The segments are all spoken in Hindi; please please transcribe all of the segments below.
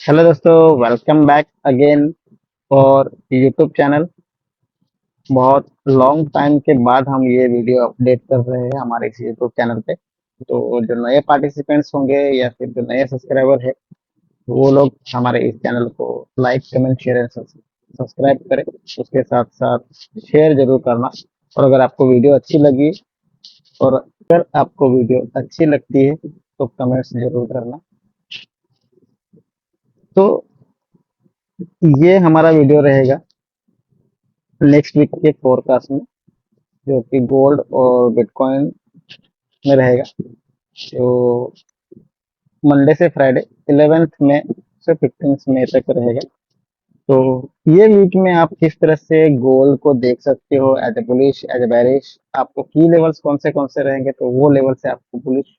हेलो दोस्तों, welcome back again for YouTube channel. बहुत लॉन्ग टाइम के बाद हम ये वीडियो अपडेट कर रहे हैं हमारे इस यूट्यूब चैनल पे। तो जो नए पार्टिसिपेंट्स होंगे या फिर जो नए सब्सक्राइबर है, वो लोग हमारे इस चैनल को like comment share and subscribe करें। उसके साथ साथ शेयर जरूर करना। और अगर आपको वीडियो अच्छी लगी और अगर आपको वीडियो अच्छी लगती है तो कमेंट्स जरूर करना। तो ये हमारा वीडियो रहेगा नेक्स्ट वीक के फोरकास्ट में, जो कि गोल्ड और बिटकॉइन में रहेगा। तो मंडे से फ्राइडे 11th मई से 15th मई तक रहेगा। तो ये वीक में आप किस तरह से गोल्ड को देख सकते हो, as a bullish as a bearish, आपको की लेवल्स कौन से रहेंगे, तो वो लेवल से आपको बुलिश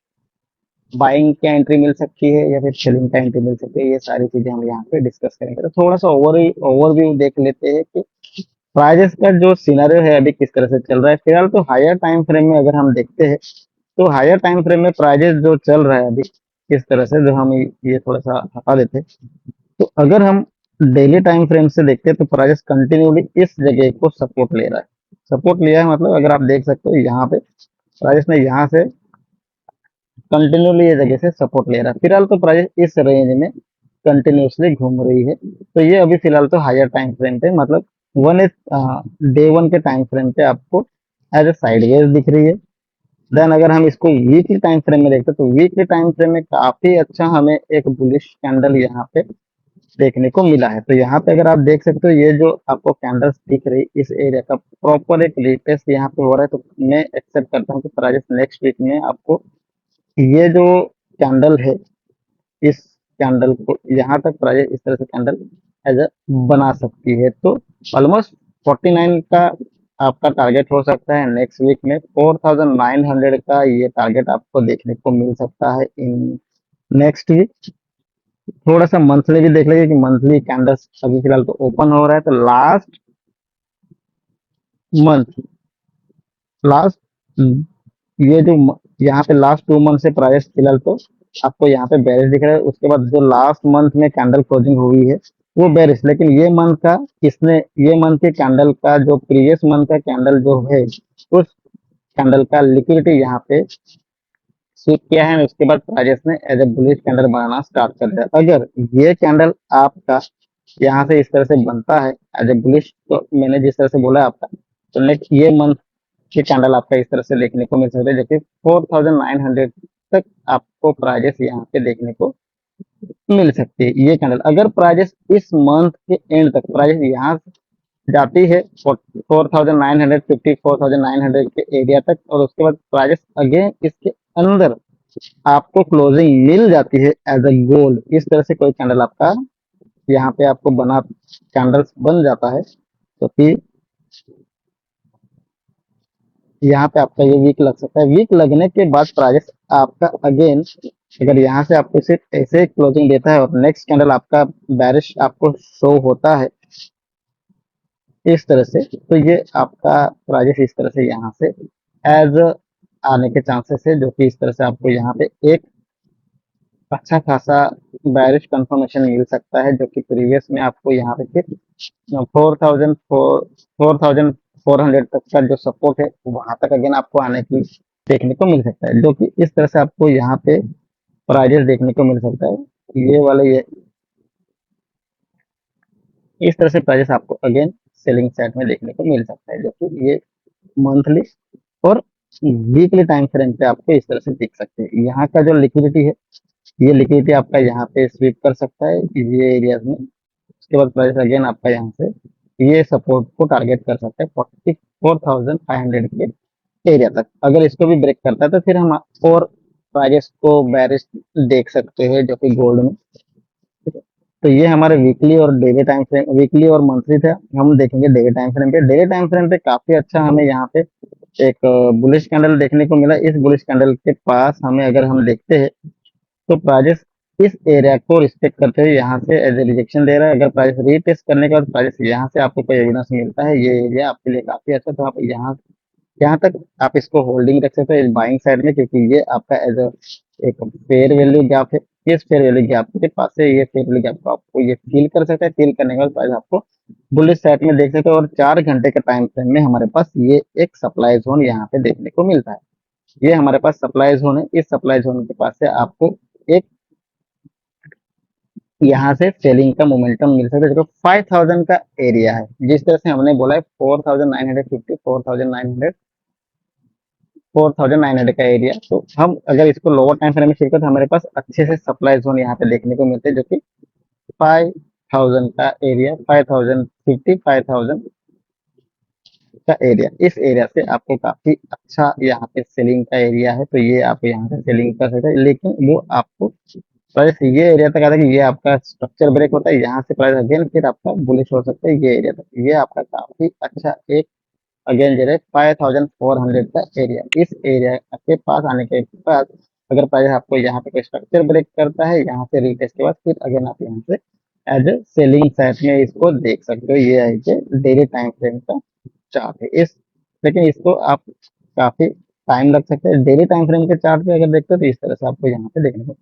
बाइंग का एंट्री मिल सकती है या फिर सेलिंग का एंट्री मिल सकती है। ये सारी चीजें हम यहाँ पे डिस्कस करेंगे। तो थोड़ा सा ओवरव्यू देख लेते हैं कि प्राइजेस का जो सिनेरियो है अभी किस तरह से चल रहा है। फिलहाल तो हायर टाइम फ्रेम में अगर हम देखते हैं, तो हायर टाइम फ्रेम में प्राइजेस जो चल रहा है अभी किस तरह से, जो हम ये थोड़ा सा हटा देते हैं। तो अगर हम डेली टाइम फ्रेम से देखते हैं तो प्राइजेस कंटिन्यूली इस जगह को सपोर्ट ले रहा है। सपोर्ट लिया है मतलब अगर आप देख सकते हो यहाँ पे प्राइजेस ने यहाँ से कंटिन्यूली ये जगह से सपोर्ट ले रहा है। फिलहाल तो प्राइस इस रेंज में कंटिन्यूसली घूम रही है। तो ये अभी फिलहाल तो हायर टाइम फ्रेम पे, मतलब वन इज डे वन के टाइम फ्रेम पे आपको एज ए साइडवेज दिख रही है। देन अगर हम इसको वीकली टाइम फ्रेम में देखते हैं तो वीकली टाइम फ्रेम में काफी अच्छा हमें एक बुलिश कैंडल यहाँ पे देखने को मिला है। तो यहाँ पे अगर आप देख सकते हो, ये जो आपको कैंडल्स दिख रही इस एरिया का प्रॉपर एक रिटेस्ट यहाँ पे हो रहा है। तो मैं एक्सेप्ट करता हूँ कि प्राइस नेक्स्ट वीक में आपको ये जो कैंडल है, इस कैंडल को यहाँ तक प्राइस इस तरह से कैंडल एज अ बना सकती है। तो ऑलमोस्ट 49 का आपका टारगेट हो सकता है नेक्स्ट वीक में। 4900 का ये टारगेट आपको देखने को मिल सकता है इन नेक्स्ट वीक। थोड़ा सा मंथली भी देख लीजिए कि मंथली कैंडल्स अभी फिलहाल तो ओपन हो रहा है। तो मंथ लास्ट ये जो यहाँ पे लास्ट 2 मंथ से प्राइस फिलहाल तो आपको यहाँ पे बेरिश दिख रहा है। उसके बाद जो लास्ट मंथ में कैंडल क्लोजिंग हुई है वो बेरिश, लेकिन ये मंथ का इसने ये मंथ के कैंडल का जो प्रीवियस मंथ का कैंडल जो है उस कैंडल का लिक्विडिटी यहाँ पे स्वीप किया है। उसके बाद प्राइस ने एज ए बुलिश कैंडल बनाना स्टार्ट कर दिया। अगर ये कैंडल आपका यहाँ से इस तरह से बनता है एज ए बुलिश, तो मैंने जिस तरह से बोला आपका, तो नेक्स्ट ये मंथ ये कैंडल आपका इस तरह से देखने को मिल सकता है, जो कि 4900 तक आपको प्राइजेस यहाँ पे देखने को मिल सकती है। ये कैंडल अगर प्राइजेस इस मंथ के एंड तक प्राइजेस यहाँ जाती है 4950 4900 के एरिया तक, और उसके बाद प्राइजेस अगेन इसके अंदर आपको क्लोजिंग मिल जाती है एज अ गोल्ड, इस तरह से कोई कैंडल आपका यहाँ पे आपको बना कैंडल्स बन जाता है, तो फिर यहाँ पे आपका ये वीक लग सकता है। वीक लगने के बाद प्राइस आपका अगेन अगर यहाँ से आपको सिर्फ ऐसे क्लोजिंग देता है और नेक्स्ट कैंडल आपका बैरिश आपको शो होता है इस तरह से, तो ये आपका प्राइस इस तरह से यहाँ से एज आने के चांसेस है, जो कि इस तरह से आपको यहाँ पे एक अच्छा खासा बैरिश कंफर्मेशन मिल सकता है, जो कि प्रीवियस में आपको यहाँ पे फिर 4400 तक का जो सपोर्ट है वहां तक अगेन आपको आने की देखने को मिल सकता है, जो कि इस तरह से आपको यहाँ पे प्राइजेस देखने को मिल सकता है। ये वाले ये इस तरह से प्राइजेस आपको अगेन सेलिंग साइड में देखने को मिल सकता है, जो कि ये मंथली और वीकली टाइम फ्रेम पे आपको इस तरह से दिख सकते हैं। यहाँ का जो लिक्विडिटी है, ये लिक्विडिटी आपका यहाँ पे स्वीप कर सकता है ये एरियाज में। उसके बाद प्राइस अगेन आपका यहाँ से ये सपोर्ट को टारगेट कर सकता है 44,500 के एरिया तक। अगर इसको भी ब्रेक करता है तो फिर हम और प्राइजेस को बेरिश देख सकते हैं, जो कि गोल्ड में। ठीक है। तो ये हमारे वीकली और डेली टाइम फ्रेम, वीकली और मंथली था। हम देखेंगे डेली टाइम फ्रेम पे। डेली टाइम फ्रेम पे काफी अच्छा हमें यहाँ पे एक बुलिश कैंडल देखने को मिला। इस बुलिश कैंडल के पास हमें अगर हम देखते हैं तो प्राइजेस इस एरिया को रिस्पेक्ट करते हुए यहाँ से एज ए रिजेक्शन दे रहा है। अगर प्राइस रीटेस्ट करने के बाद प्राइस यहाँ से आपको कोई एविडेंस मिलता है, ये एरिया आपके लिए काफी अच्छा, तो आप यहाँ तक आप इसको होल्डिंग रख सकते हैं बाइंग साइड में, क्योंकि ये आपका एज एक फेयर वैल्यू गैप है। इस फेयर वैल्यू गैप के पास से ये फेयर वैल्यू गैप को आपको ये फील कर सकता है। फील करने के बाद प्राइस आपको बुलिश साइड में देख सकते हो। और 4 घंटे के टाइम फ्रेम में हमारे पास ये एक सप्लाई जोन यहाँ पे देखने को मिलता है। ये हमारे पास सप्लाई जोन है। इस सप्लाई जोन के पास से आपको एक यहाँ से सेलिंग का मोमेंटम मिल सकता है, जो 5000 का एरिया है। जिस तरह से हमने बोला है 4950, 4900 का एरिया। तो हम अगर इसको लोअर टाइम फ्रेम में शिफ्ट करें तो हमारे पास अच्छे से सप्लाई जोन यहाँ पे देखने को मिलते हैं, जो कि 5000 का एरिया, 5050, 5000 का एरिया। इस एरिया से आपको काफी अच्छा यहाँ पे सेलिंग का एरिया है, तो ये आप यहाँ से सेलिंग कर सकते हैं। लेकिन वो आपको प्राइस ये एरिया तक आता है कि ये आपका स्ट्रक्चर ब्रेक होता है, यहाँ से प्राइस अगेन फिर आपका बुलिश हो सकता है ये एरिया तक। ये आपका काफी अच्छा एक अगेन जो है 5400 का एरिया। इस एरिया के पास आने के बाद अगर प्राइस आपको यहाँ पे कोई स्ट्रक्चर ब्रेक करता है, यहाँ से रिटेस्ट के बाद फिर अगेन आप यहाँ से एज ए सेलिंग साइड में इसको देख सकते हो। ये है कि डेली टाइम फ्रेम का चार्ट है। इस लेकिन इसको आप काफी टाइम लग सकता है। डेली टाइम फ्रेम के चार्ट पे अगर देखते हो तो इस तरह से आपको यहाँ पे देखने को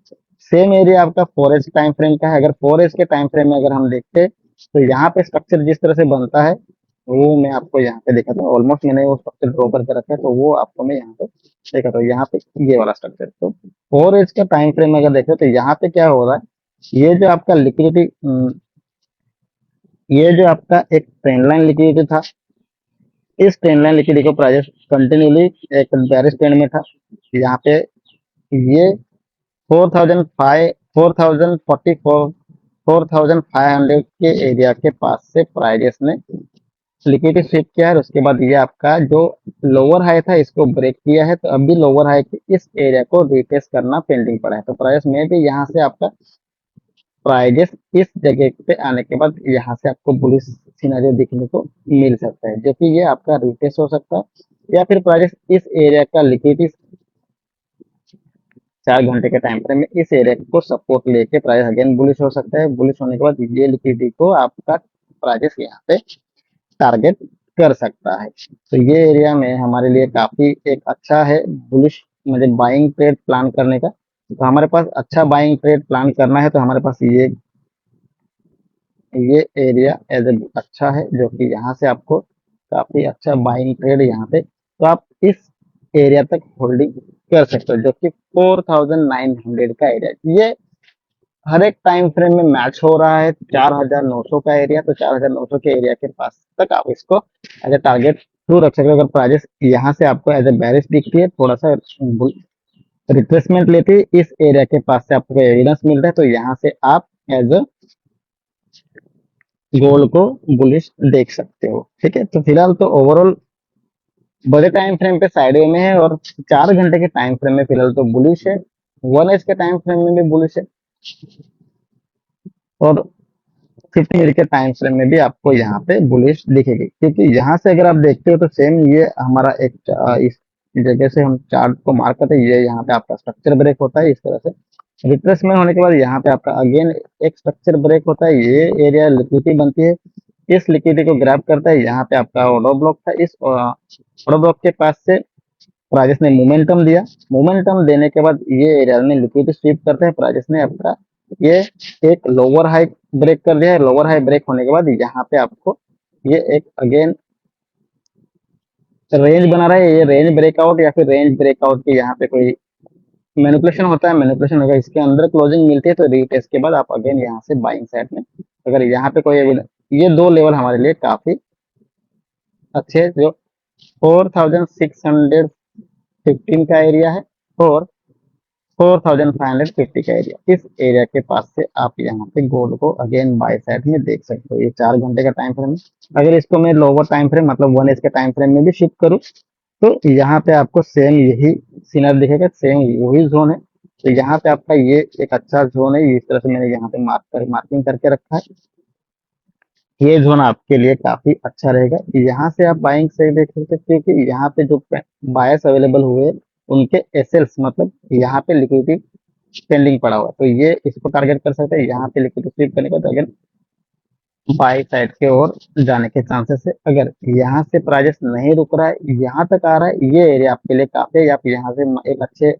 सेम एरिया आपका 4 एज टाइम फ्रेम का है। अगर 4 एज के टाइम फ्रेम में अगर हम देखते हैं तो यहाँ पे स्ट्रक्चर जिस तरह से बनता है वो मैं आपको यहाँ पे देखा था। ऑलमोस्ट मैंने वो स्ट्रक्चर ड्रॉ करके रखा है, तो वो आपको मैं यहाँ पे देखा था। यहाँ पे ये वाला स्ट्रक्चर, तो 4 एज का टाइम फ्रेम अगर देखें तो यहाँ पे क्या हो रहा है, ये जो आपका लिक्विडिटी, ये जो आपका एक ट्रेंड लाइन लिक्विडिटी था, इस ट्रेंड लाइन लिक्विडिटी को प्राइस कंटिन्यूली एक बेरिश ट्रेंड में था। यहाँ पे ये 4005, 4044, 4500 के एरिया के पास से प्राइजेस ने लिक्विडिटी स्वीप किया है। उसके बाद ये आपका जो लोअर हाई था इसको ब्रेक किया है, तो अभी लोअर हाई के इस एरिया को रिटेस्ट करना पेंडिंग पड़ा है। तो प्राइस में भी यहाँ से आपका प्राइजेस इस जगह पे आने के बाद यहाँ से आपको बुलिश सिनेरियो दिखने को मिल सकता है, जो कि ये आपका रिटेस्ट हो सकता है, या फिर प्राइजेस इस एरिया का लिक्विडिटी 4 घंटे के टाइम फ्रेम में इस एरिया को सपोर्ट लेके प्राइस अगेन बुलिश हो सकता है। बुलिश होने के बाद ये लिक्विडिटी को आपका प्राइजेस यहाँ पे टारगेट कर सकता है। तो ये एरिया में हमारे लिए काफी एक अच्छा है बुलिश मतलब बाइंग ट्रेड प्लान करने का। तो हमारे पास अच्छा बाइंग ट्रेड प्लान करना है तो हमारे पास ये एरिया एज ए अच्छा है, जो कि यहाँ से आपको काफी अच्छा बाइंग ट्रेड यहाँ पे, तो आप इस एरिया तक होल्डिंग कर सकते हो, जो कि 4900 का एरिया। ये हर एक टाइम फ्रेम में मैच हो रहा है। 4900 का एरिया, तो 4900 के एरिया के पास तक आप इसको एज ए टारगेट थ्रू रख सकते हो। अगर प्राइजेस यहाँ से आपको एज ए बैरिश दिखती है, थोड़ा सा रिट्रेसमेंट लेती है, इस एरिया के पास से आपको एविडेंस मिल रहा है, तो यहाँ से आप एज ए गोल्ड को बुलिश देख सकते हो। ठीक है, तो फिलहाल तो ओवरऑल बड़े टाइम फ्रेम पे साइड में है, और 4 घंटे के टाइम फ्रेम में फिलहाल तो बुलिश है। 1 एज के टाइम फ्रेम में भी बुलिश है, और 50 मिनट के टाइम फ्रेम में भी आपको यहाँ पे बुलिश दिखेगी। क्योंकि यहाँ से अगर आप देखते हो तो सेम ये हमारा एक इस जगह से हम चार्ट को मार्क करते हैं, ये यहाँ पे आपका स्ट्रक्चर ब्रेक होता है। इस तरह से रिट्रेसमेंट होने के बाद यहाँ पे आपका अगेन एक स्ट्रक्चर ब्रेक होता है। ये एरिया लिक्विडिटी बनती है, इस लिक्विडिटी को ग्रैब करता है। यहाँ पे आपका ऑर्डर ब्लॉक था, इस ऑर्डर ब्लॉक के पास से प्राइजेस ने मोमेंटम दिया। मोमेंटम देने के बाद ये एरिया में लिक्विडिटी स्वीप करते हैं। प्राइजेस ने आपका ये एक लोअर हाई ब्रेक कर दिया है। लोअर हाई ब्रेक होने के बाद यहाँ पे आपको ये एक अगेन रेंज बना रहा है। ये रेंज ब्रेकआउट या फिर रेंज ब्रेकआउट की यहाँ पे कोई मैनिपुलेशन होता है। मैनिपुलेशन होगा, इसके अंदर क्लोजिंग मिलती है, तो रीटेस्ट के बाद आप अगेन यहाँ से बाइंग साइड में अगर यहाँ पे कोई ये दो लेवल हमारे लिए काफी अच्छे हैं, जो 4615 का एरिया है और 4550 का एरिया। इस एरिया के पास से आप यहाँ पे गोल्ड को अगेन बाय साइड में देख सकते हो। ये 4 घंटे का टाइम फ्रेम है। अगर इसको मैं लोअर टाइम फ्रेम मतलब 1 एज के टाइम फ्रेम में भी शिफ्ट करूँ तो यहाँ पे आपको सेम यही सीनर दिखेगा, सेम वही जोन है। तो यहाँ पे आपका ये एक अच्छा जोन है। इस तरह से मैंने यहाँ पे मार्किंग करके रखा है। ये जोन आपके लिए काफी अच्छा रहेगा। यहाँ से आप बाइंग से देख सकते हैं, क्योंकि यहाँ पे जो बायर्स अवेलेबल हुए उनके एसएल्स मतलब यहाँ पे लिक्विडिटी पेंडिंग पड़ा हुआ है, तो ये इसको टारगेट कर सकते हैं। यहाँ पे लिक्विडिटी स्वीप करने के बाद अगर बाई साइड के ओर जाने के चांसेस है। अगर यहाँ से प्राइजेस नहीं रुक रहा है, यहाँ तक आ रहा है, ये एरिया आपके लिए काफी है। आप यहाँ से एक अच्छे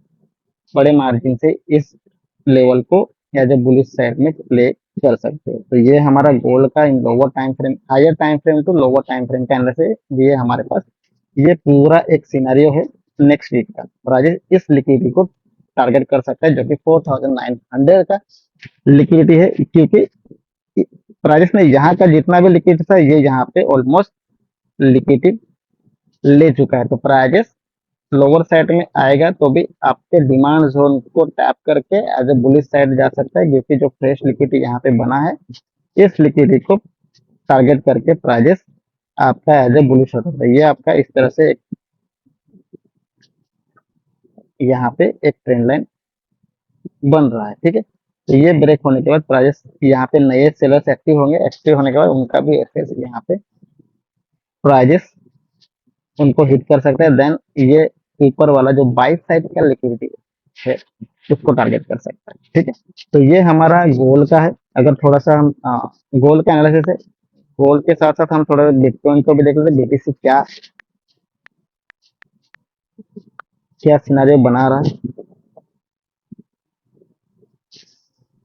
बड़े मार्जिन से इस लेवल को एज ए बुलिश साइड में प्ले कर सकते हो। तो ये हमारा गोल्ड का in lower time frame, higher time frame to lower time frame के अंदर से ये हमारे पास ये पूरा एक सिनेरियो है नेक्स्ट वीक का। प्राइस इस लिक्विडिटी को टारगेट कर सकता है जो कि 4900 का लिक्विडिटी है, क्योंकि प्राइस ने यहाँ का जितना भी लिक्विडिटी था ये यहाँ पे ऑलमोस्ट लिक्विडिटी ले चुका है। तो प्राइस लोअर साइड में आएगा तो भी आपके डिमांड जोन को टैप करके एज ए बुलिश साइड जा सकता है, क्योंकि जो फ्रेश लिक्विडिटी यहाँ पे बना है इस लिक्विडिटी को टारगेट करके प्राइजेस आपका एज ए बुलिश हो सकता है। ये आपका इस तरह से यहाँ पे एक ट्रेंड लाइन बन रहा है, ठीक है। तो ये ब्रेक होने के बाद प्राइजेस यहाँ पे नए सेलर्स एक्टिव होंगे, एक्टिव होने के बाद उनका भी एक्सेस यहाँ पे प्राइजेस उनको हिट कर सकते हैं। देन ये ऊपर वाला जो बाई साइड का लिक्विडिटी है उसको टारगेट कर सकता है, ठीक है। तो ये हमारा गोल का है। अगर थोड़ा सा हम गोल के एनालिसिस है, गोल के साथ साथ हम थोड़ा बिटकॉइन को भी देख लेते हैं, बीटीसी क्या क्या सिनारियो बना रहा है।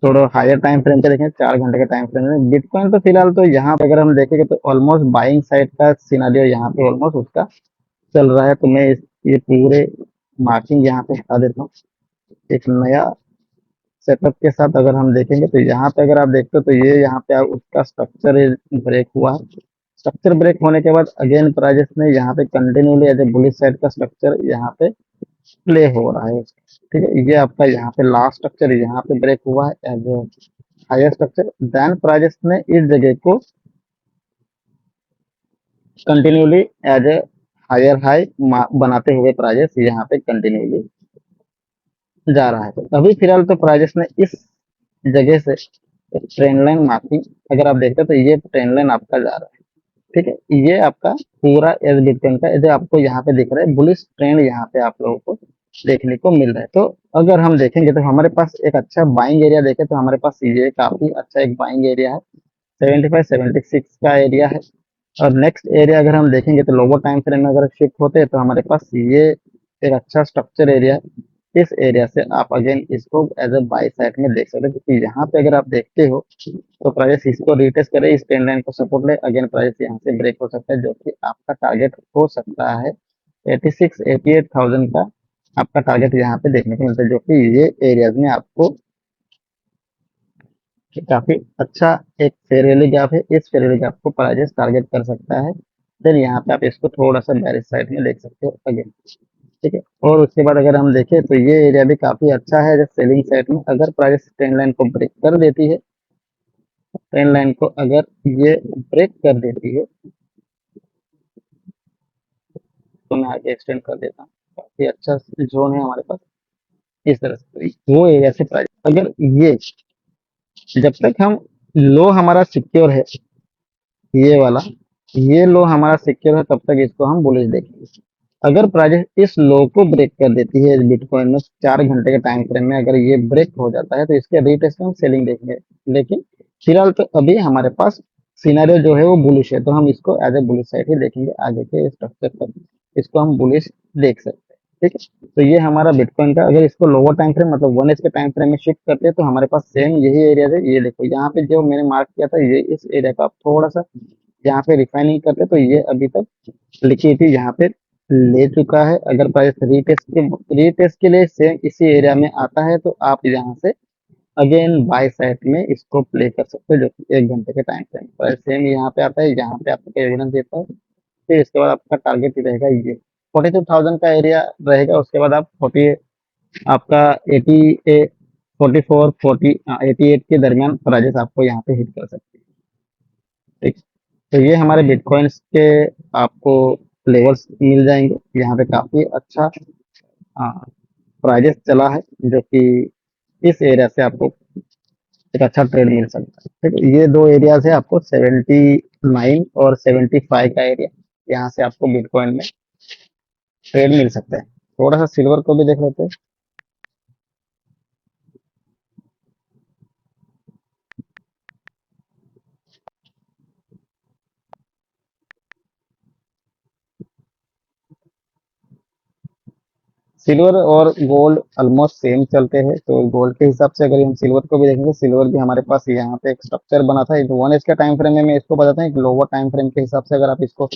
थोड़ा हायर टाइम फ्रेम पे देखें, 4 घंटे के टाइम फ्रेम में बिटकॉइन तो फिलहाल तो यहाँ पे अगर हम देखेंगे तो ऑलमोस्ट बाइंग साइड का सिनारियो यहाँ पे ऑलमोस्ट उसका चल रहा है। तो मैं ये पूरे मार्किंग यहाँ पे हटा देता हूँ। एक नया सेटअप के साथ अगर हम देखेंगे तो यहाँ पे अगर आप देखते हो तो ये यहाँ पे उसका स्ट्रक्चर ब्रेक हुआ है। स्ट्रक्चर ब्रेक होने के बाद अगेन प्राइजेस ने यहाँ पे continuously as a bullish side का स्ट्रक्चर यहाँ पे प्ले हो रहा है, ठीक है। ये आपका यहाँ पे लास्ट स्ट्रक्चर यहाँ पे ब्रेक हुआ है as a higher structure. Then prices ने इस जगह को continuously as a higher high बनाते हुए प्राइजेस यहाँ पे कंटिन्यूली जा रहा है। तो अभी फिलहाल तो प्राइजेस ने इस जगह से ट्रेंड लाइन मार्किंग अगर आप देखते हो तो ये ट्रेंड लाइन आपका जा रहा है, ठीक है। ये आपका पूरा एज बिटकॉइन का जो आपको यहाँ पे दिख रहा है बुलिश ट्रेंड यहाँ पे आप लोगों को देखने को मिल रहा है। तो अगर हम देखेंगे तो हमारे पास एक अच्छा बाइंग एरिया देखे तो हमारे पास ये काफी अच्छा एक बाइंग एरिया है, 75-76 का एरिया है। और नेक्स्ट एरिया अगर हम देखेंगे तो लोअर टाइम फ्रेम में अगर शिफ्ट होते हैं तो हमारे पास ये एक अच्छा स्ट्रक्चर एरिया है। इस एरिया से आप अगेन इसको एज अ बाई साइड में देख सकते हो, क्योंकि यहाँ पे अगर आप देखते हो तो प्राइस इसको रिटेस्ट करे, इस ट्रेंड लाइन को सपोर्ट ले, अगेन प्राइस यहाँ से ब्रेक हो सकता है जो कि आपका टारगेट हो सकता है 86-88,000 का आपका टारगेट यहाँ पे देखने को मिलता है, जो कि ये एरियाज में आपको काफी अच्छा एक फेयर वैल्यू गैप है। इस फेयर वैल्यू गैप को प्राइजेस टारगेट कर सकता है। देन यहाँ पे आप इसको थोड़ा सा बेरिश साइड में देख सकते हो अगेन, ठीक है। और उसके बाद अगर हम देखें तो ये एरिया भी काफी अच्छा है जब सेलिंग साइड में अगर प्राइस ट्रेंड लाइन को ब्रेक कर देती है, ट्रेंड लाइन को अगर ये ब्रेक कर देती है तो मैं आगे एक्सटेंड कर देता हूँ। काफी अच्छा जोन है हमारे पास इस तरह से। तो वो एरिया से प्राइस अगर ये जब तक हम लो हमारा सिक्योर है, ये वाला ये लो हमारा सिक्योर है तब तक इसको हम बुलिश देखेंगे। अगर प्राइस इस लो को ब्रेक कर देती है बिटकॉइन में 4 घंटे के टाइम फ्रेम में अगर ये ब्रेक हो जाता है तो इसके रीटेस्ट में हम सेलिंग देखेंगे। लेकिन फिलहाल तो अभी हमारे पास सिनेरियो जो है वो बुलिश है, तो हम इसको एज ए बुलिश साइड ही देखेंगे आगे के स्ट्रक्चर तक इसको हम बुलिश देख सकते हैं, ठीक है। तो ये हमारा बिटकॉइन का अगर इसको लोअर टाइम फ्रेम मतलब 1 एज के टाइम फ्रेम में शिफ्ट करते हैं तो हमारे पास सेम यही एरिया है। ये देखो यहाँ पे जो मैंने मार्क किया था ये इस एरिया का आप थोड़ा सा यहाँ पे रिफाइनिंग करते तो ये अभी तक लिक्विडिटी यहाँ पे ले चुका है। अगर प्राइस रीटेस्ट के लिए सेम इसी एरिया में आता है तो आप यहाँ से अगेन बाय साइड में इसको प्ले कर सकते हो, जो कि 1 घंटे के टाइम फ्रेम पर सेम यहाँ पे आता है, यहाँ पे आपको एविडेंस देता है। फिर इसके बाद आपका टारगेट ही रहेगा ये 42,000 का एरिया रहेगा। उसके बाद आप 40 आपका 88 के दरमियान प्राइजेस आपको यहाँ पे हिट कर सकते हैं, ठीक। तो ये हमारे बिटकॉइंस के आपको लेवल्स मिल जाएंगे। यहाँ पे काफी अच्छा प्राइजेस चला है जो कि इस एरिया से आपको एक अच्छा ट्रेड मिल सकता है, ठीक है। ये दो एरियाज है आपको 79 और 75 का एरिया, यहाँ से आपको बिटकॉइन में ट्रेड मिल सकता है। थोड़ा सा सिल्वर को भी देख लेते हैं। सिल्वर और गोल्ड ऑलमोस्ट सेम चलते हैं, तो गोल्ड के हिसाब से अगर हम सिल्वर को भी देखेंगे, सिल्वर भी हमारे पास यहाँ पे एक स्ट्रक्चर बना था। 1 एज का टाइम फ्रेम में मैं इसको बताता हूँ, लोअर टाइम फ्रेम के हिसाब से अगर आप इसको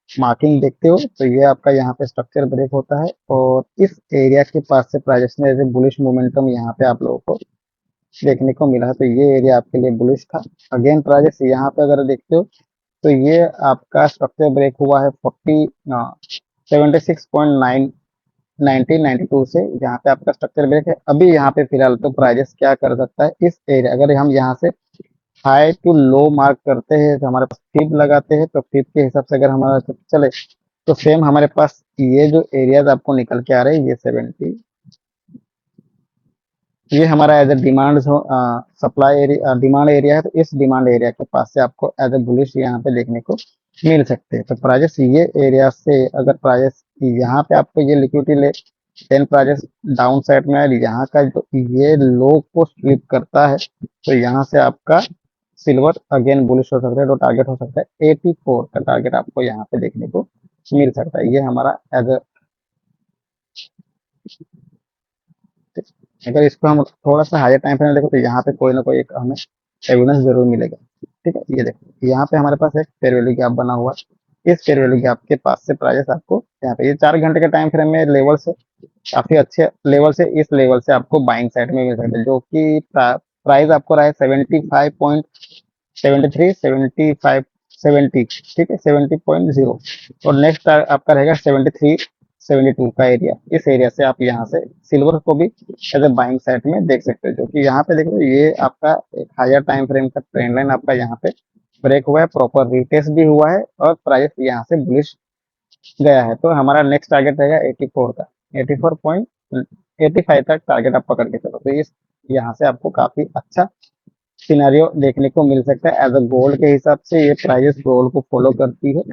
मार्किंग देखते हो तो ये आपका यहाँ पे स्ट्रक्चर ब्रेक होता है, और इस एरिया के पास से प्राइस में एज बुलिश मोमेंटम यहाँ पे आप लोगों को देखने को मिला है, तो ये एरिया आपके लिए बुलिश था। अगेन प्राइस यहाँ पे अगर देखते हो तो ये आपका स्ट्रक्चर ब्रेक हुआ है 76.9 1992 से, यहाँ पे आपका स्ट्रक्चर ब्रेक है। अभी यहाँ पे फिलहाल तो प्राइजेस क्या कर सकता है इस एरिया, अगर हम यहाँ से हाई टू लो मार्क करते हैं तो हमारे पास फिब लगाते हैं, तो फिब के हिसाब से अगर हमारा चले तो सेम हमारे पास ये जो एरियाज आपको निकल के आ रहे हैं, ये 70, ये हमारा as a demand supply area, demand area है, तो इस डिमांड एरिया के पास से आपको एज ए बुलिश यहाँ पे देखने को मिल सकते हैं। तो प्राइजेस ये एरिया से अगर प्राइजेस यहाँ पे आपको ये लिक्विडिटी ले, देन प्राइजेस डाउन साइड में आए, यहाँ का जो ये लो को स्लिप करता है तो यहाँ से आपका सिल्वर अगेन बुलिश हो सकता है। तो टारगेट हो सकता है 84 का टारगेट आपको यहाँ पे देखने को मिल सकता है। ये हमारा एज ए, अगर इसको हम थोड़ा सा हायर टाइम फ्रेम देखो तो यहाँ पे कोई ना कोई एक हमें एविडेंस जरूर मिलेगा। ठीक है, ये देखो यहाँ पे हमारे पास एक फेयर वैल्यू गैप बना हुआ है। इस फेयर वैल्यू गैप के पास से प्राइस आपको यहाँ पे ये 4 घंटे के टाइम फ्रेम में लेवल से काफी अच्छे लेवल से, इस लेवल से आपको बाइंग साइड में मिल सकता है, जो कि प्राइस आपको रहा है 75.73 75 70, ठीक है 70.0, और नेक्स्ट आपका रहेगा 73 72 का एरिया। इस एरिया से आप यहाँ से सिल्वर को भी एज ए बाइंग साइड में देख सकते हो, जो कि यहाँ पे देखो ये आपका एक हायर टाइम फ्रेम का ट्रेंड लाइन आपका यहाँ पे ब्रेक हुआ है, प्रॉपर रिटेस्ट भी हुआ है, और प्राइस यहाँ से बुलिश गया है। तो हमारा नेक्स्ट टारगेट रहेगा 84 का, 84.85 तक टारगेट आप पकड़ के चलो, तो इस यहाँ से आपको काफी अच्छा सिनेरियो देखने को मिल सकता है। एज अ गोल्ड के हिसाब से ये प्राइजेस गोल्ड को फॉलो करती है,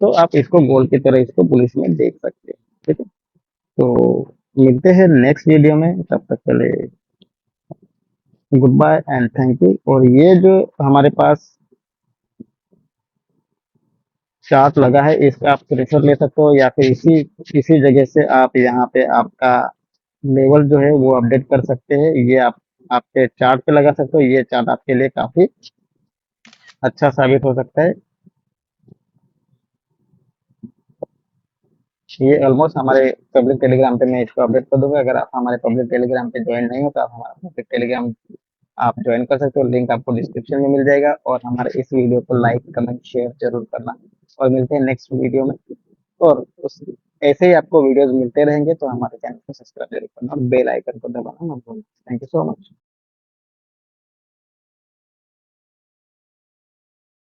तो आप इसको गोल्ड की तरह इसको बुलिश में देख सकते हैं। ठीक है, तो मिलते हैं नेक्स्ट वीडियो में, तब तक के लिए goodbye and thank you. और ये जो हमारे पास चार्ट लगा है, इसका आप स्क्रीनशॉट ले सकते हो, या फिर इसी इसी जगह से आप यहाँ पे आपका लेवल जो है वो अपडेट कर सकते हैं। ये आप आपके चार्ट पे लगा सकते हो, ये चार्ट आपके लिए काफी अच्छा साबित हो सकता है। ये ऑलमोस्ट हमारे पब्लिक टेलीग्राम पे मैं इसको अपडेट कर दूंगा। अगर आप हमारे पब्लिक टेलीग्राम पे ज्वाइन नहीं हो तो आप हमारा पब्लिक टेलीग्राम आप ज्वाइन कर सकते हो, लिंक आपको डिस्क्रिप्शन में मिल जाएगा। और हमारे इस वीडियो को लाइक कमेंट शेयर जरूर करना, और मिलते हैं नेक्स्ट वीडियो में। और उस ऐसे ही आपको वीडियोस मिलते रहेंगे, तो हमारे चैनल को सब्सक्राइब जरूर करना और बेल आइकन को दबाना मत भूलना। Thank you so much.